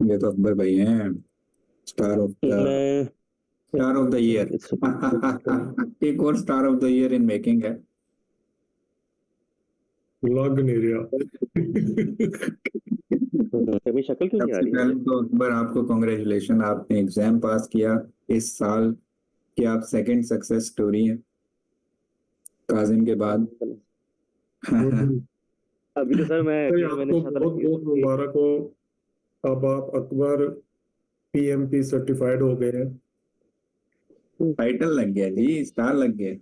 ये तो अकबर भाई हैं, स्टार ऑफ द मैं स्टार ऑफ द ईयर। इस एक और star of the year in making है। लग नहीं रहा। कभी शक्ल क्यों नहीं आ सबसे रही पहले मेरी? तो अकबर आपको कॉन्ग्रेचुलेशन, आपने एग्जाम पास किया इस साल की। आप सेकंड सक्सेस स्टोरी है काजिम के बाद। हम्म। अभी तो सर मैं भाई एक्चुअली मैंने आपको चाहता था बहुत कि बहुत मुबारक हो। अब आप अकबर पीएमपी सर्टिफाइड हो गए हैं। टाइटल लग गया जी, स्टार लग गया।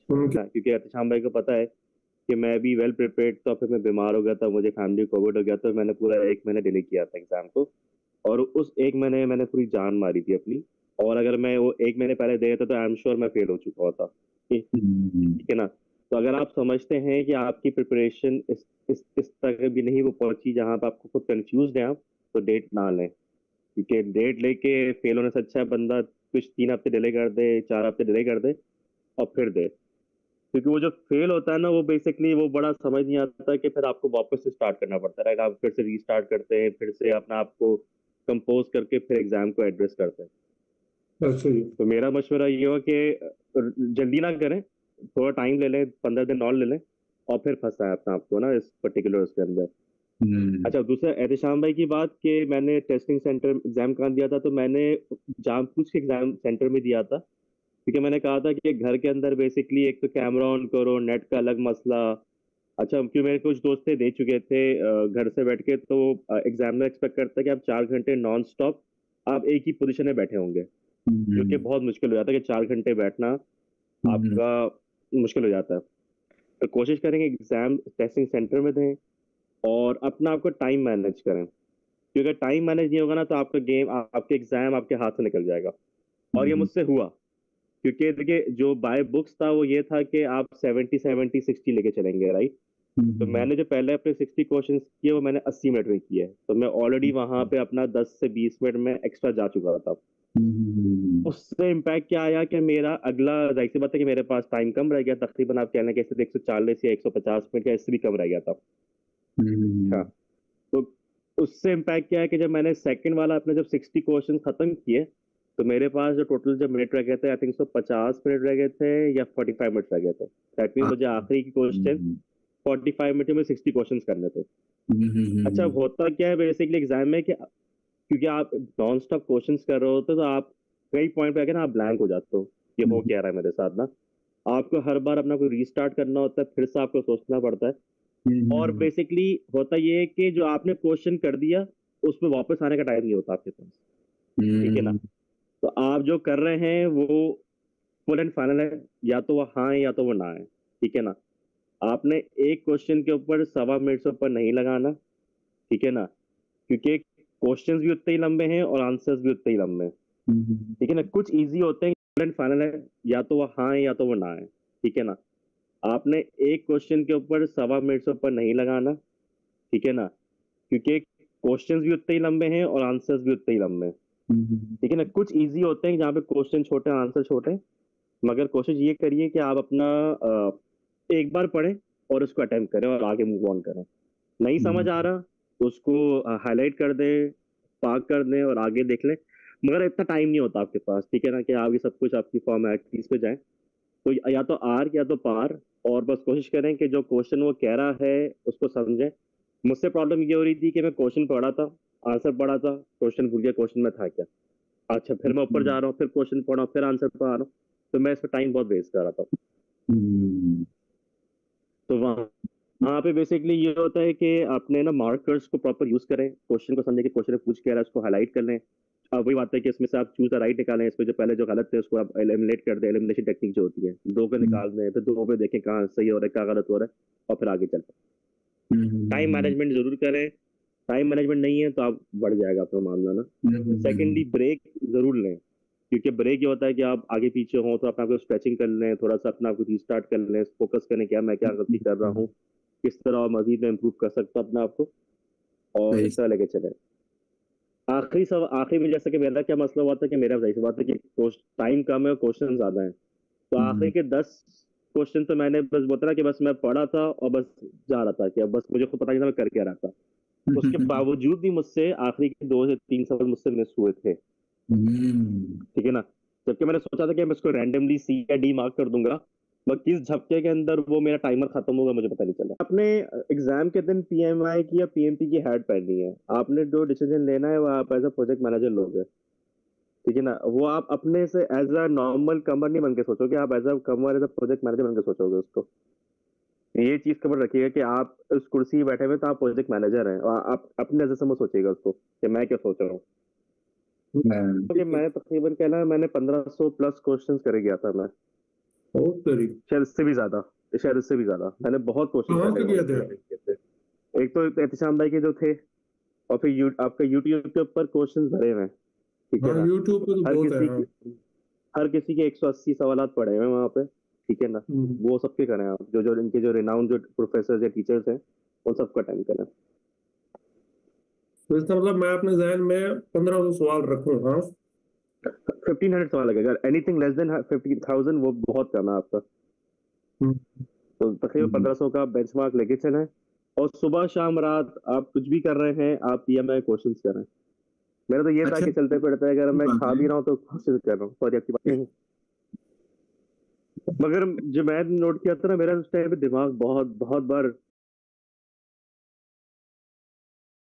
उनके क्योंकि अतिशाम भाई को पता है कि मैं भी वेल प्रिपेयर्ड था, फिर मैं बीमार हो गया था, मुझे फैमिली कोविड हो गया, तो मैंने पूरा एक महीने डिले किया था एग्जाम को। और उस एक महीने मैंने पूरी जान मारी थी अपनी। और अगर मैं वो एक महीने पहले दे देता तो आई एम श्योर मैं फेल हो चुका होता। ठीक ठीक है ना? तो अगर आप समझते हैं कि आपकी प्रिपरेशन इस तक भी नहीं वो पहुंची जहां पर आपको खुद कंफ्यूज हैं आप, तो डेट ना लें। क्योंकि डेट लेके फेल होने से अच्छा है बंदा कुछ 3 हफ्ते डिले कर दे, 4 हफ्ते डिले कर दे और फिर दे। क्योंकि वो जो फेल होता है ना, वो बेसिकली वो बड़ा समझ नहीं आता कि फिर आपको वापस से स्टार्ट करना पड़ता है, राइट? आप फिर से रीस्टार्ट करते हैं, फिर से अपना आपको कंपोज करके फिर एग्जाम को एड्रेस करते हैं। ऐसे ही। तो मेरा मशवरा ये हो कि जल्दी ना करें, थोड़ा टाइम ले लें, 15 दिन और ले लें, और फिर फंसाएं अपना आपको ना इस पर्टिकुलर उसके अंदर। अच्छा, दूसरा एहतेशाम भाई की बात कि मैंने टेस्टिंग सेंटर एग्जाम कहाँ दिया था, तो मैंने जानबूझ के एग्जाम सेंटर में दिया था। क्योंकि मैंने कहा था कि घर के अंदर बेसिकली एक तो कैमरा ऑन करो, नेट का अलग मसला। अच्छा, क्योंकि मेरे कुछ दोस्त थे दे चुके थे घर से बैठ के, तो एग्जामिनर एक्सपेक्ट करता है कि आप 4 घंटे नॉन स्टॉप आप एक ही पोजीशन में बैठे होंगे, जो कि बहुत मुश्किल हो जाता है कि 4 घंटे बैठना आपका मुश्किल हो जाता है। तो कोशिश करेंगे एग्जाम टेस्टिंग सेंटर में दें और अपना आपको टाइम मैनेज करें। क्योंकि अगर टाइम मैनेज नहीं होगा ना, तो आपका गेम, आपके एग्जाम आपके हाथ से निकल जाएगा। और ये मुझसे हुआ। क्योंकि देखिए, जो बाय बुक्स था वो ये था कि आप 70 70 60 लेके चलेंगे, राइट? तो मैंने जो पहले अपने 60 क्वेश्चंस किए वो मैंने 80 मिनट में किए, तो मैं ऑलरेडी वहां पे अपना 10 से 20 मिनट में एक्स्ट्रा जा चुका था। उससे इम्पैक्ट क्या आया कि मेरा अगला, जाहिर सी बात है कि मेरे पास टाइम कम रह गया, तकरीबन आप कहने कैसे 140 या 150 मिनट, या इससे भी कम रह गया था। हाँ। तो उससे इम्पैक्ट क्या है कि जब मैंने सेकंड वाला अपने जब 60 क्वेश्चन खत्म किए, तो मेरे पास जो टोटल जब मिनट रह गए थे, आई थिंक सो 50 मिनट रह गए थे या 45 मिनट रह गए थे। दैट मीन मुझे आखिरी की क्वेश्चन 45 मिनट में 60 क्वेश्चन करने थे। अच्छा, अब होता क्या है बेसिकली एग्जाम में कि क्योंकि आप नॉन स्टॉप क्वेश्चंस कर रहे होते हो, तो आप कई पॉइंट पे आके ना आप ब्लैंक हो जाते हो। ये हो क्या रहा है मेरे साथ ना। आपको हर बार अपना को रीस्टार्ट करना होता है, फिर से आपको सोचना पड़ता है। और बेसिकली होता ये है कि जो आपने क्वेश्चन कर दिया, उसमें वापस आने का टाइम नहीं होता आपके पास। ठीक है ना? तो आप जो कर रहे हैं वो फुल एंड फाइनल है, या तो वो हाँ है या तो वो ना है। ठीक है ना? आपने एक क्वेश्चन के ऊपर 1.25 मिनट से ऊपर नहीं लगाना। ठीक है ना? क्योंकि क्वेश्चंस भी उतने ही लंबे हैं और आंसर्स भी उतने ही लंबे हैं। ठीक है ना? कुछ इजी होते हैं, फुल एंड फाइनल है, या तो वो हाँ है या तो वो ना है। ठीक है ना? आपने एक क्वेश्चन के ऊपर 1.25 मिनट से ऊपर नहीं लगाना। ठीक है ना? क्योंकि क्वेश्चंस भी उतने ही लंबे हैं और आंसर्स भी उतने ही लंबे हैं। ठीक है ना? कुछ इजी होते हैं जहाँ पे क्वेश्चन छोटे हैं, आंसर छोटे हैं। मगर कोशिश ये करिए कि आप अपना एक बार पढ़ें और उसको अटेम्प्ट करें और आगे मूव ऑन करें। नहीं समझ आ रहा तो उसको हाईलाइट कर दें, पार्क कर दें और आगे देख लें। मगर इतना टाइम नहीं होता आपके पास, ठीक है ना, कि आप ये सब कुछ आपकी फॉर्मेलिटीज पे जाएं। तो या तो आर या तो पार। और बस कोशिश करें कि जो क्वेश्चन वो कह रहा है उसको समझें। मुझसे प्रॉब्लम ये हो रही थी कि मैं क्वेश्चन पढ़ा था, आंसर पढ़ा था, क्वेश्चन भूल गया क्वेश्चन में था क्या। अच्छा, फिर मैं ऊपर जा रहा हूँ, फिर क्वेश्चन पढ़ा, फिर आंसर पढ़ा रहा हूँ। तो मैं इसमें टाइम बहुत वेस्ट कर रहा था। तो वहाँ वहाँ पे बेसिकली ये होता है कि आपने ना मार्कर्स को प्रॉपर यूज करें, क्वेश्चन को समझे कि क्वेश्चन पूछ के आ रहा है उसको हाईलाइट कर लें। अब वही बात है कि इसमें से आप चूज द राइट निकालें, इसमें जो पहले जो गलत है उसको आप एलिमिनेट कर दें। एलिमिनेशन टेक्निक जो होती है, दो को निकाल दें, फिर दो पे देखें कहाँ सही हो रहा है, कहाँ गलत हो रहा है, और फिर आगे चलते। टाइम मैनेजमेंट जरूर करें। टाइम मैनेजमेंट नहीं है तो आप बढ़ जाएगा आपका मामला ना। सेकेंडली, ब्रेक जरूर लें। क्योंकि ब्रेक ये होता है कि आप आगे पीछे हो तो अपना आपको स्ट्रेचिंग कर लें, थोड़ा सा अपना आपको रीस्टार्ट कर लें, फोकस करें क्या मैं क्या गलती कर रहा हूँ, किस तरह और मजीद में इम्प्रूव कर सकता हूँ अपने आप को, और इस तरह लेके चले। आखिरी में जैसे कि मेरा क्या मसला हुआ था कि मेरा जाहिर सी बात है कि टाइम कम है और क्वेश्चन ज्यादा है। तो आखिरी के 10 क्वेश्चन तो मैंने बस बोलता ना कि बस मैं पढ़ा था और बस जा रहा था कि अब बस मुझे खुद पता नहीं था मैं कर क्या रहा था। उसके बावजूद भी मुझसे आखिरी के 2 से 3 सवाल मुझसे मिस हुए थे, ठीक है ना। जबकि मैंने सोचा था कि मैं इसको रैंडमली सी या डी मार्क कर दूंगा, बट किस झपके के अंदर वो मेरा टाइमर खत्म होगा मुझे पता नहीं चला। आपने एग्जाम के दिन पीएमआई की या पीएमपी की हैट पहननी है, आपने जो डिसीजन लेना है वो आप एज अ प्रोजेक्ट मैनेजर लोगे, ठीक है ना। वो आप अपने से एज अ नॉर्मल कमर नहीं बन के सोचोगे, आप as a comer as a project manager बन के सोचोगे उसको। ये चीज खबर रखिएगा कि आप उस कुर्सी में बैठे हुए तो आप प्रोजेक्ट मैनेजर हैं, और आप अपने नजर से मत सोचिएगा उसको कि मैं क्या सोच रहा हूँ। कि मैं तकरीबन कहना मैंने 1500 प्लस क्वेश्चंस कर गया था मैं, बहुत तरीके शायद इससे भी ज्यादा, शायद इससे भी ज्यादा मैंने बहुत कहाँ क्वेश्चन से किया था? एक तो एहतिशाम भाई के जो थे, और फिर आपका यूट्यूब के ऊपर क्वेश्चंस भरे हुए हैं, ठीक है हाँ, ना। यूट्यूब पे तो हर बहुत है। किसी हाँ। की हर किसी के 180 सवाल पड़े हुए हैं वहां पे, ठीक है ना। वो सबके करें आप, जो जो इनके जो रिनाउंड जो प्रोफेसर या टीचर्स हैं उन सबका अटेंड करें। तो इसका मतलब मैं अपने जहन में 1500 सवाल रखूं। हाँ, 1500 सवाल लगेगा, एनीथिंग लेस देन 50,000 वो बहुत कम है आपका। तो तकरीबन 1500 का बेंचमार्क लेके चलें, और सुबह शाम रात आप कुछ भी कर रहे हैं आप पीएमआई क्वेश्चंस करें। मेरा तो ये था कि चलते फिरते अगर मैं खा भी रहा हूँ तो क्वेश्चंस कर रहा हूँ, सॉरी आपकी बात। मगर जो मैं नोट किया था ना, मेरा उस टाइम पे दिमाग बहुत बहुत बार